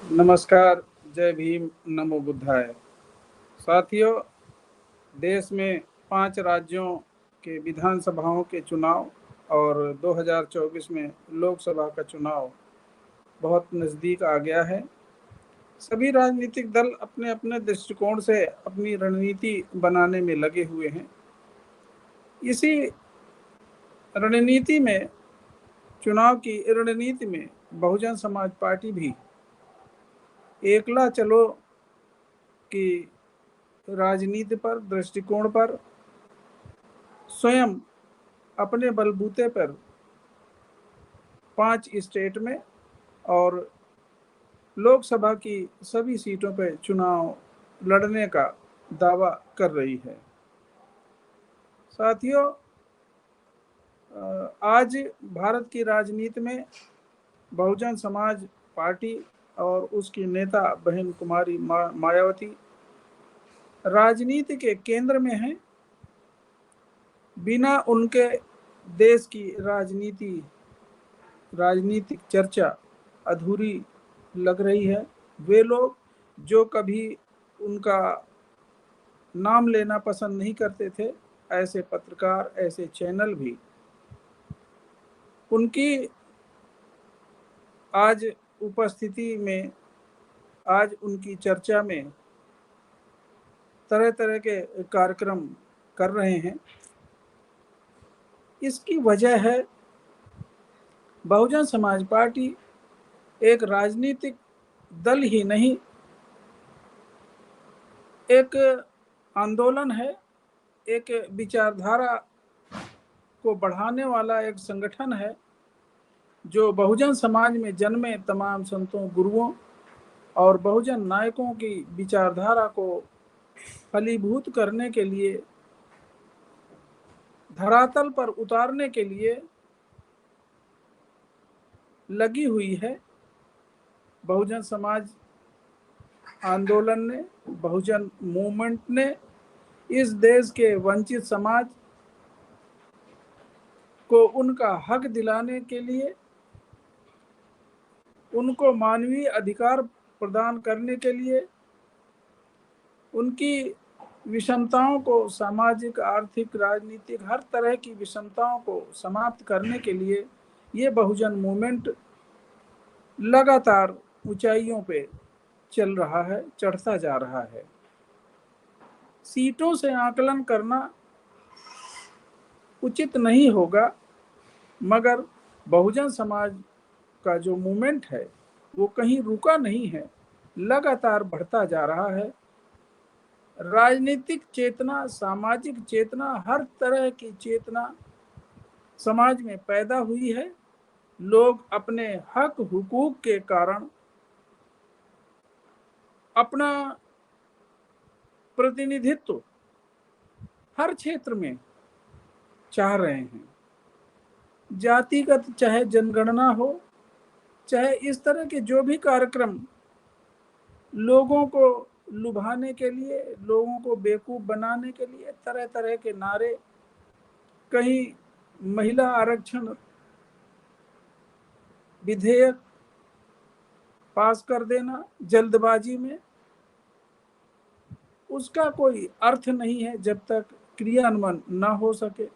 नमस्कार। जय भीम। नमो बुद्धाय। साथियों, देश में 5 राज्यों के विधानसभाओं के चुनाव और 2024 में लोकसभा का चुनाव बहुत नज़दीक आ गया है। सभी राजनीतिक दल अपने अपने दृष्टिकोण से अपनी रणनीति बनाने में लगे हुए हैं। इसी रणनीति में, चुनाव की रणनीति में बहुजन समाज पार्टी भी एकला चलो की राजनीति पर, दृष्टिकोण पर स्वयं अपने बलबूते पर 5 स्टेट में और लोकसभा की सभी सीटों पर चुनाव लड़ने का दावा कर रही है। साथियों, आज भारत की राजनीति में बहुजन समाज पार्टी और उसकी नेता बहन कुमारी मायावती राजनीति के केंद्र में हैं। बिना उनके देश की राजनीतिक चर्चा अधूरी लग रही है। वे लोग जो कभी उनका नाम लेना पसंद नहीं करते थे, ऐसे पत्रकार, ऐसे चैनल भी उनकी आज उपस्थिति में, आज उनकी चर्चा में तरह तरह के कार्यक्रम कर रहे हैं। इसकी वजह है, बहुजन समाज पार्टी एक राजनीतिक दल ही नहीं, एक आंदोलन है, एक विचारधारा को बढ़ाने वाला एक संगठन है जो बहुजन समाज में जन्मे तमाम संतों, गुरुओं और बहुजन नायकों की विचारधारा को फलीभूत करने के लिए, धरातल पर उतारने के लिए लगी हुई है। बहुजन समाज आंदोलन ने, बहुजन मूवमेंट ने इस देश के वंचित समाज को उनका हक दिलाने के लिए, उनको मानवीय अधिकार प्रदान करने के लिए, उनकी विषमताओं को, सामाजिक, आर्थिक, राजनीतिक हर तरह की विषमताओं को समाप्त करने के लिए ये बहुजन मूवमेंट लगातार ऊंचाइयों पे चल रहा है, चढ़ता जा रहा है। सीटों से आकलन करना उचित नहीं होगा, मगर बहुजन समाज का जो मूवमेंट है वो कहीं रुका नहीं है, लगातार बढ़ता जा रहा है। राजनीतिक चेतना, सामाजिक चेतना, हर तरह की चेतना समाज में पैदा हुई है। लोग अपने हक हुकूक के कारण अपना प्रतिनिधित्व हर क्षेत्र में चाह रहे हैं। जातिगत चाहे जनगणना हो, चाहे इस तरह के जो भी कार्यक्रम लोगों को लुभाने के लिए, लोगों को बेवकूफ बनाने के लिए तरह तरह के नारे, कहीं महिला आरक्षण विधेयक पास कर देना जल्दबाजी में, उसका कोई अर्थ नहीं है जब तक क्रियान्वयन न हो सके।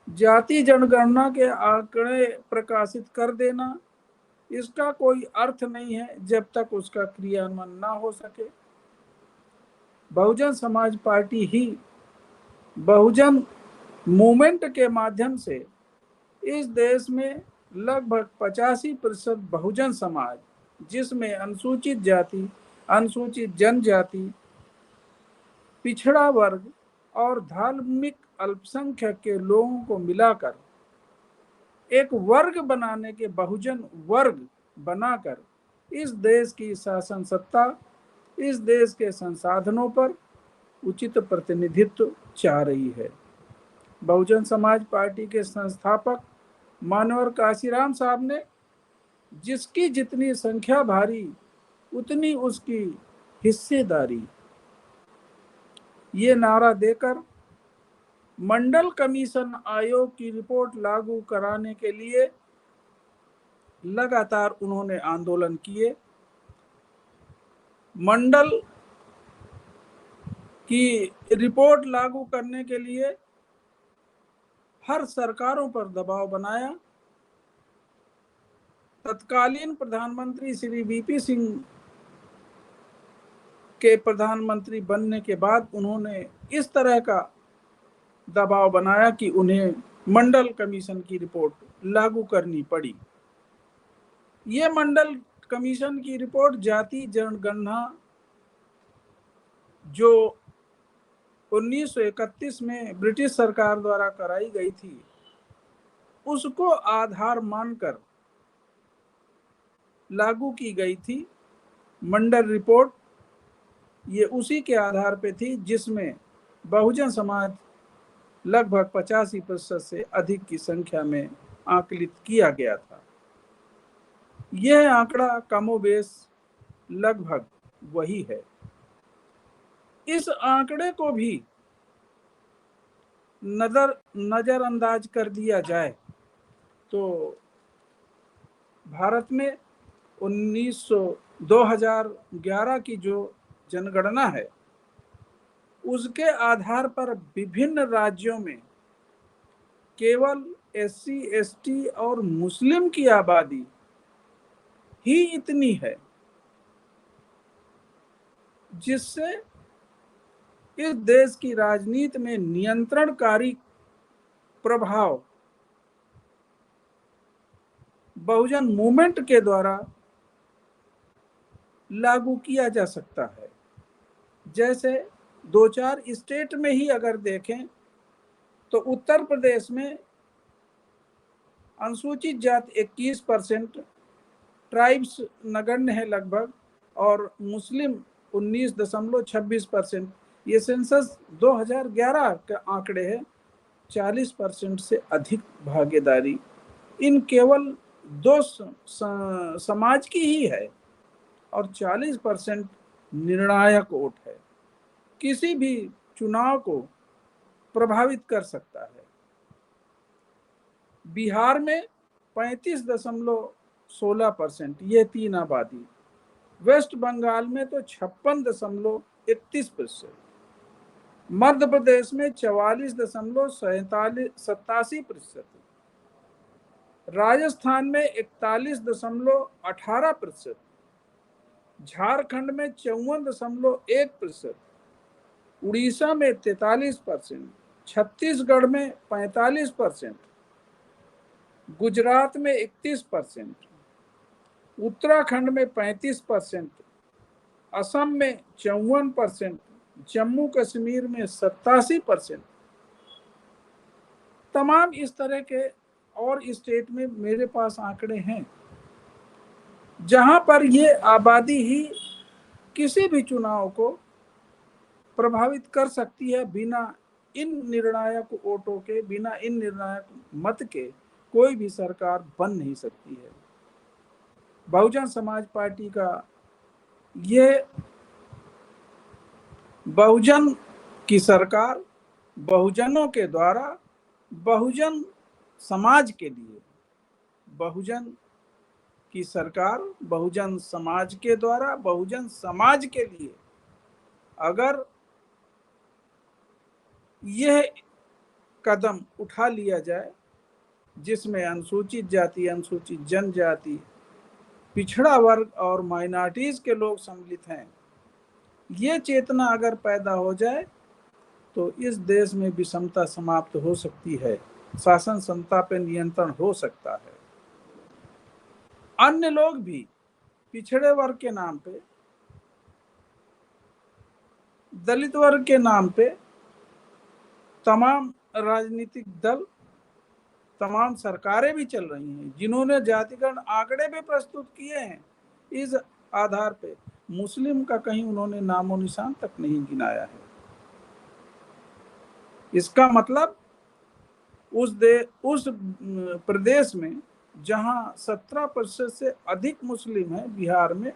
जाति जनगणना के आंकड़े प्रकाशित कर देना, इसका कोई अर्थ नहीं है जब तक उसका क्रियान्वयन न हो सके। बहुजन समाज पार्टी ही बहुजन मूवमेंट के माध्यम से इस देश में लगभग 85% बहुजन समाज, जिसमें अनुसूचित जाति, अनुसूचित जनजाति, पिछड़ा वर्ग और धार्मिक अल्पसंख्यक के लोगों को मिलाकर एक वर्ग बनाने के, बहुजन वर्ग बनाकर इस देश की शासन सत्ता, इस देश के संसाधनों पर उचित प्रतिनिधित्व चाह रही है। बहुजन समाज पार्टी के संस्थापक मानवर काशीराम साहब ने जिसकी जितनी संख्या भारी उतनी उसकी हिस्सेदारी, ये नारा देकर मंडल कमीशन आयोग की रिपोर्ट लागू कराने के लिए लगातार उन्होंने आंदोलन किए। मंडल की रिपोर्ट लागू करने के लिए हर सरकारों पर दबाव बनाया। तत्कालीन प्रधानमंत्री श्री वीपी सिंह के प्रधानमंत्री बनने के बाद उन्होंने इस तरह का दबाव बनाया कि उन्हें मंडल कमीशन की रिपोर्ट लागू करनी पड़ी। ये मंडल कमीशन की रिपोर्ट जाति जनगणना जो 1931 में ब्रिटिश सरकार द्वारा कराई गई थी, उसको आधार मानकर लागू की गई थी। मंडल रिपोर्ट ये उसी के आधार पे थी जिसमें बहुजन समाज लगभग 85% से अधिक की संख्या में आकलित किया गया था। यह आंकड़ा कमोबेश लगभग वही है। इस आंकड़े को भी नजरअंदाज कर दिया जाए तो भारत में 2011 की जो जनगणना है उसके आधार पर विभिन्न राज्यों में केवल एससी, एसटी और मुस्लिम की आबादी ही इतनी है जिससे इस देश की राजनीति में नियंत्रणकारी प्रभाव बहुजन मूवमेंट के द्वारा लागू किया जा सकता है। जैसे 2-4 स्टेट में ही अगर देखें तो उत्तर प्रदेश में अनुसूचित जाति 21%, ट्राइब्स नगण्य है लगभग, और मुस्लिम 19.26%। ये सेंसस 2011 का आंकड़े हैं। 40% से अधिक भागीदारी इन केवल 2 समाज की ही है और 40% निर्णायक वोट है, किसी भी चुनाव को प्रभावित कर सकता है। बिहार में 35.16%, ये 3 आबादी। वेस्ट बंगाल में तो 56.31%, मध्य प्रदेश में 44.87%, राजस्थान में 41.18%, झारखंड में 54.1%, उड़ीसा में 43%, छत्तीसगढ़ में 45%, गुजरात में 31%, उत्तराखंड में 35%, असम में 54%, जम्मू कश्मीर में 87%। तमाम इस तरह के और स्टेट में मेरे पास आंकड़े हैं जहां पर ये आबादी ही किसी भी चुनाव को प्रभावित कर सकती है। बिना इन निर्णायक वोटों के, बिना इन निर्णायक मत के कोई भी सरकार बन नहीं सकती है। बहुजन समाज पार्टी का ये बहुजन की सरकार बहुजनों के द्वारा बहुजन समाज के लिए, बहुजन की सरकार बहुजन समाज के द्वारा बहुजन समाज के लिए, अगर यह कदम उठा लिया जाए जिसमें अनुसूचित जाति, अनुसूचित जनजाति, पिछड़ा वर्ग और माइनॉरिटीज के लोग सम्मिलित हैं, ये चेतना अगर पैदा हो जाए तो इस देश में विषमता समाप्त हो सकती है, शासन संस्था पे नियंत्रण हो सकता है। अन्य लोग भी पिछड़े वर्ग के नाम पे, दलित वर्ग के नाम पे तमाम राजनीतिक दल, तमाम सरकारें भी चल रही हैं जिन्होंने जातिगण आंकड़े भी प्रस्तुत किए हैं। इस आधार पे मुस्लिम का कहीं उन्होंने नामो निशान तक नहीं गिनाया है। इसका मतलब उस प्रदेश में जहां 17% से अधिक मुस्लिम है, बिहार में,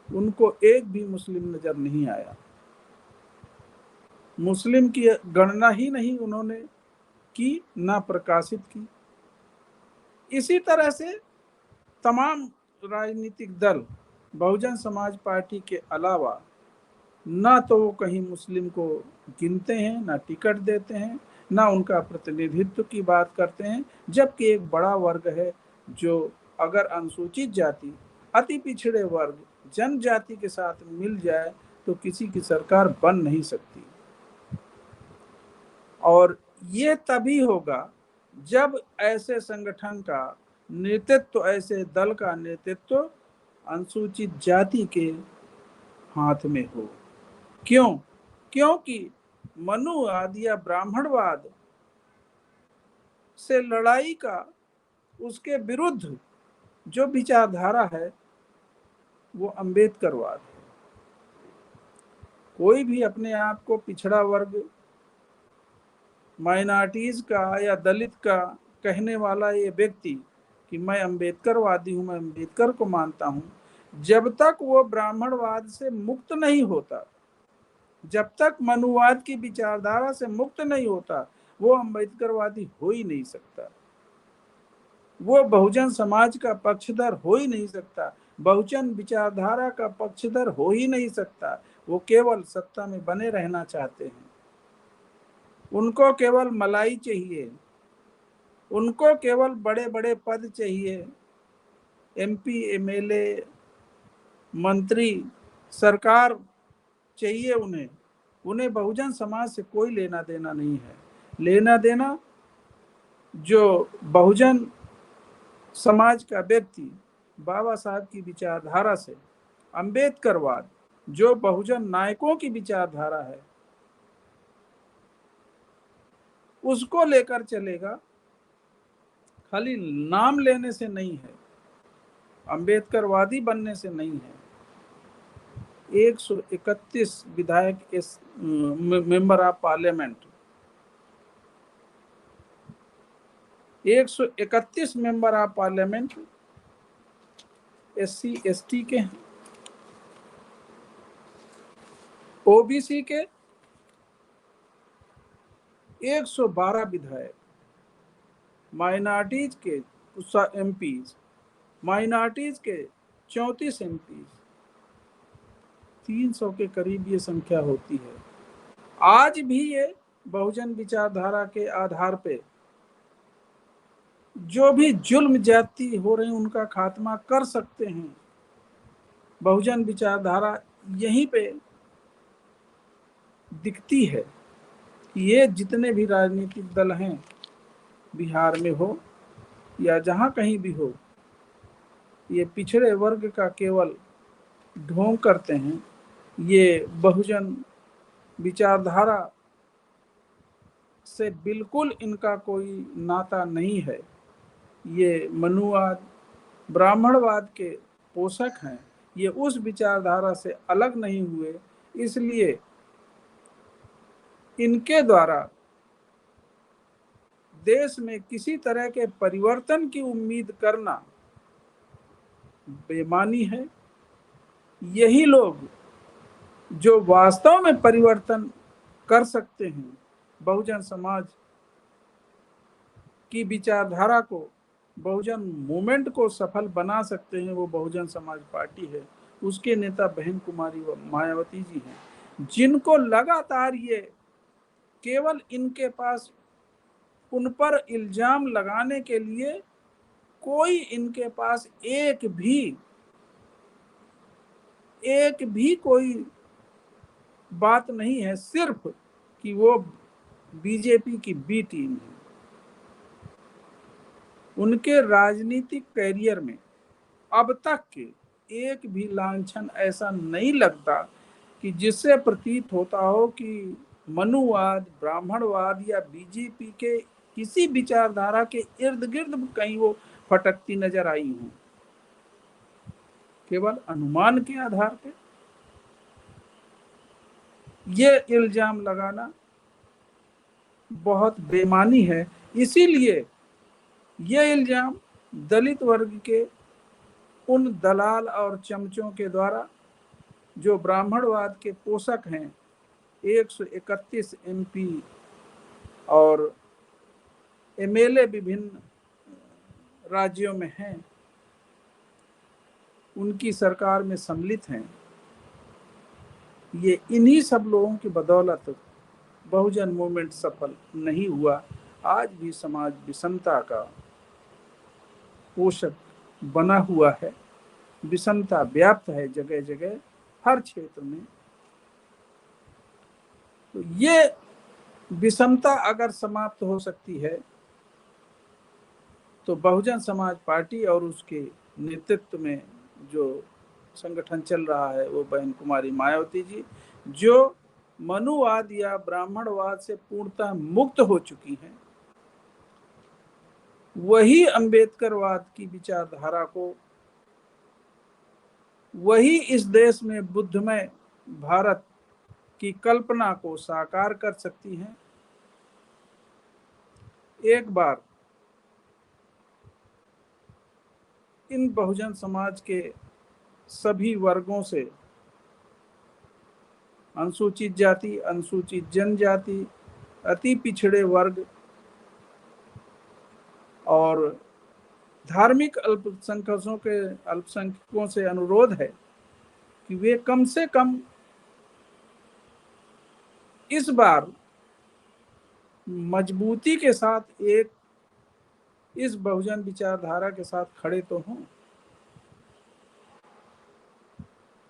उनको एक भी मुस्लिम नजर नहीं आया। मुस्लिम की गणना ही नहीं उन्होंने की, ना प्रकाशित की। इसी तरह से तमाम राजनीतिक दल बहुजन समाज पार्टी के अलावा ना तो वो कहीं मुस्लिम को गिनते हैं, ना टिकट देते हैं, ना उनका प्रतिनिधित्व की बात करते हैं, जबकि एक बड़ा वर्ग है जो अगर अनुसूचित जाति, अति पिछड़े वर्ग, जनजाति के साथ मिल जाए तो किसी की सरकार बन नहीं सकती। और ये तभी होगा जब ऐसे संगठन का नेतृत्व, ऐसे दल का नेतृत्व अनुसूचित जाति के हाथ में हो। क्यों? क्योंकि मनुवाद या ब्राह्मणवाद से लड़ाई का, उसके विरुद्ध जो विचारधारा है वो अम्बेडकरवाद है। कोई भी अपने आप को पिछड़ा वर्ग, माइनॉरिटीज का या दलित का कहने वाला ये व्यक्ति कि मैं अम्बेडकरवादी हूं, मैं अम्बेडकर को मानता हूं, जब तक वो ब्राह्मणवाद से मुक्त नहीं होता, जब तक मनुवाद की विचारधारा से मुक्त नहीं होता, वो अम्बेडकरवादी हो ही नहीं सकता, वो बहुजन समाज का पक्षधर हो ही नहीं सकता, बहुजन विचारधारा का पक्षधर हो ही नहीं सकता। वो केवल सत्ता में बने रहना चाहते हैं, उनको केवल मलाई चाहिए, उनको केवल बड़े बड़े पद चाहिए, एमपी, एमएलए, मंत्री, सरकार चाहिए उन्हें। उन्हें बहुजन समाज से कोई लेना देना नहीं है। लेना देना जो बहुजन समाज का व्यक्ति बाबा साहब की विचारधारा से, अम्बेडकरवाद जो बहुजन नायकों की विचारधारा है, उसको लेकर चलेगा, खाली नाम लेने से नहीं है, अम्बेडकरवादी बनने से नहीं है। 131 विधायक, इस member of parliament, 131 member of parliament SC ST के हैं, OBC के 112 विधायक, माइनॉरिटीज के MPs, माइनॉरिटीज के 34 MPs, 300 के करीब ये संख्या होती है। आज भी ये बहुजन विचारधारा के आधार पे जो भी जुल्म ज्यादती हो रहे हैं उनका खात्मा कर सकते हैं। बहुजन विचारधारा यहीं पे दिखती है कि ये जितने भी राजनीतिक दल हैं, बिहार में हो या जहां कहीं भी हो, ये पिछड़े वर्ग का केवल ढोंग करते हैं। ये बहुजन विचारधारा से बिल्कुल इनका कोई नाता नहीं है। ये मनुवाद, ब्राह्मणवाद के पोषक हैं। ये उस विचारधारा से अलग नहीं हुए, इसलिए इनके द्वारा देश में किसी तरह के परिवर्तन की उम्मीद करना बेमानी है। यही लोग जो वास्तव में परिवर्तन कर सकते हैं, बहुजन समाज की विचारधारा को, बहुजन मूवमेंट को सफल बना सकते हैं, वो बहुजन समाज पार्टी है। उसके नेता बहन कुमारी व मायावती जी हैं, जिनको लगातार ये केवल इनके पास उन पर इल्जाम लगाने के लिए कोई इनके पास एक भी कोई बात नहीं है, सिर्फ कि वो बीजेपी की बी टीम है। उनके राजनीतिक कैरियर में अब तक के एक भी लांछन ऐसा नहीं लगता कि जिससे प्रतीत होता हो कि मनुवाद, ब्राह्मणवाद या बीजेपी के किसी विचारधारा के इर्द गिर्द कहीं वो फटकती नजर आई हूं। केवल अनुमान के आधार पर ये इल्जाम लगाना बहुत बेमानी है। इसीलिए ये इल्जाम दलित वर्ग के उन दलाल और चमचों के द्वारा जो ब्राह्मणवाद के पोषक हैं, 131 MP और MLA विभिन्न राज्यों में हैं, उनकी सरकार में सम्मिलित हैं, ये इन्हीं सब लोगों की बदौलत बहुजन मूवमेंट सफल नहीं हुआ। आज भी समाज विषमता का पोषक बना हुआ है, विषमता व्याप्त है जगह जगह, हर क्षेत्र में। तो ये विषमता अगर समाप्त हो सकती है तो बहुजन समाज पार्टी और उसके नेतृत्व में जो संगठन चल रहा है वो बहन कुमारी मायावती जी, जो मनुवाद या ब्राह्मणवाद से पूर्णतः मुक्त हो चुकी हैं, वही अंबेडकरवाद की विचारधारा को, वही इस देश में बुद्धमय भारत की कल्पना को साकार कर सकती हैं। एक बार इन बहुजन समाज के सभी वर्गों से, अनुसूचित जाति, अनुसूचित जनजाति, अति पिछड़े वर्ग और धार्मिक अल्पसंख्यकों से अनुरोध है कि वे कम से कम इस बार मजबूती के साथ एक इस बहुजन विचारधारा के साथ खड़े तो हों।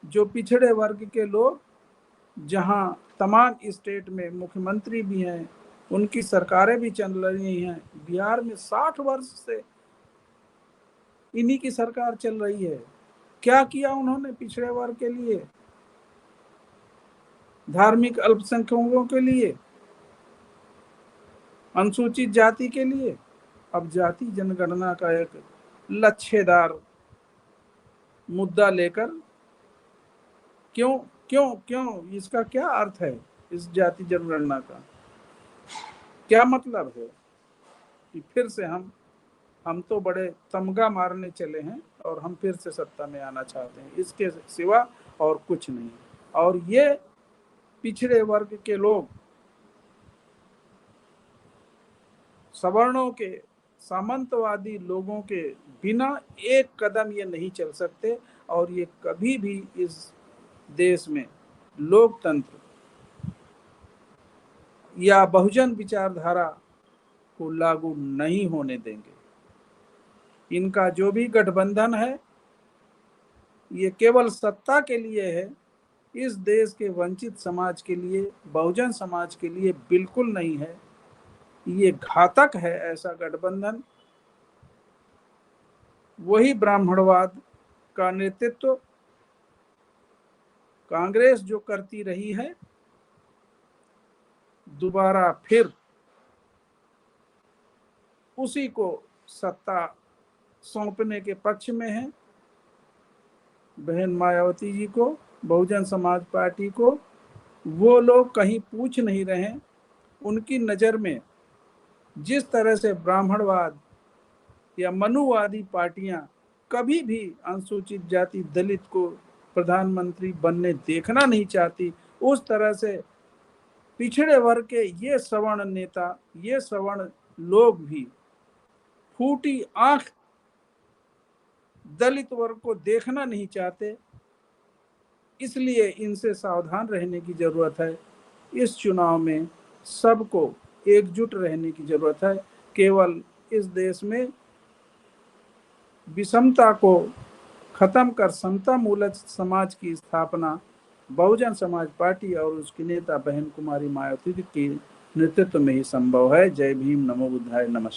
जो पिछड़े वर्ग के लोग, जहां तमाम स्टेट में मुख्यमंत्री भी हैं, उनकी सरकारें भी चल रही हैं, बिहार में 60 वर्ष से इन्हीं की सरकार चल रही है। क्या किया उन्होंने पिछड़े वर्ग के लिए, धार्मिक अल्पसंख्यकों के लिए, अनुसूचित जाति के लिए? अब जाति जनगणना का एक लच्छेदार मुद्दा लेकर क्यों क्यों क्यों इसका क्या अर्थ है? इस जाति जनगणना का क्या मतलब है कि फिर से हम तो बड़े तमगा मारने चले हैं और हम फिर से सत्ता में आना चाहते हैं, इसके सिवा और कुछ नहीं। और ये पिछड़े वर्ग के लोग, सवर्णों के, सामंतवादी लोगों के बिना एक कदम ये नहीं चल सकते, और ये कभी भी इस देश में लोकतंत्र या बहुजन विचारधारा को लागू नहीं होने देंगे। इनका जो भी गठबंधन है ये केवल सत्ता के लिए है, इस देश के वंचित समाज के लिए, बहुजन समाज के लिए बिल्कुल नहीं है। ये घातक है ऐसा गठबंधन। वही ब्राह्मणवाद का नेतृत्व कांग्रेस जो करती रही है, दोबारा फिर उसी को सत्ता सौंपने के पक्ष में है। बहन मायावती जी को, बहुजन समाज पार्टी को वो लोग कहीं पूछ नहीं रहे। उनकी नज़र में जिस तरह से ब्राह्मणवाद या मनुवादी पार्टियां कभी भी अनुसूचित जाति दलित को प्रधानमंत्री बनने देखना नहीं चाहती, उस तरह से पिछड़े वर्ग के ये सवर्ण नेता, ये सवर्ण लोग भी फूटी आंख दलित वर्ग को देखना नहीं चाहते। इसलिए इनसे सावधान रहने की जरूरत है। इस चुनाव में सबको एकजुट रहने की जरूरत है। केवल इस देश में विषमता को खत्म कर समता मूलक समाज की स्थापना बहुजन समाज पार्टी और उसकी नेता बहन कुमारी मायावती के नेतृत्व में ही संभव है। जय भीम, नमो बुद्धाय, नमस्कार।